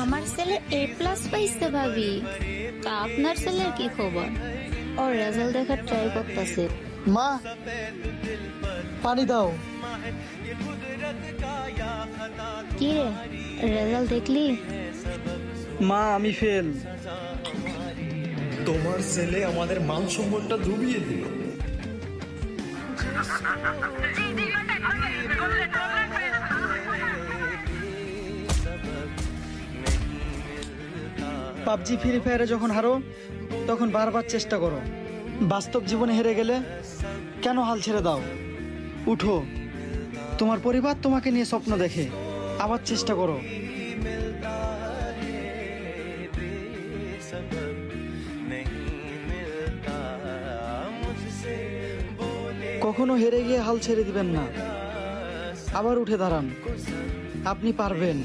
আমার ছেলে A+ পাইছে ভাবি। তা আপনার ছেলের কি খবর? ওর রেজাল্ট দেখার ট্রাই করতেছে। মা, পানি দাও। কি রে, রেজাল্ট দেখলি? মা, আমি ফেল। তোমার ছেলে আমাদের মান সম্মানটা ডুবিয়ে দিল। পাবজি ফ্রি ফায়ারে যখন হারো তখন বারবার চেষ্টা করো, বাস্তব জীবনে হেরে গেলে কেন হাল ছেড়ে দাও? উঠো, তোমার পরিবার তোমাকে নিয়ে স্বপ্ন দেখে, আবার চেষ্টা করো। কখনো হেরে গিয়ে হাল ছেড়ে দিবেন না, আবার উঠে দাঁড়ান, আপনি পারবেন।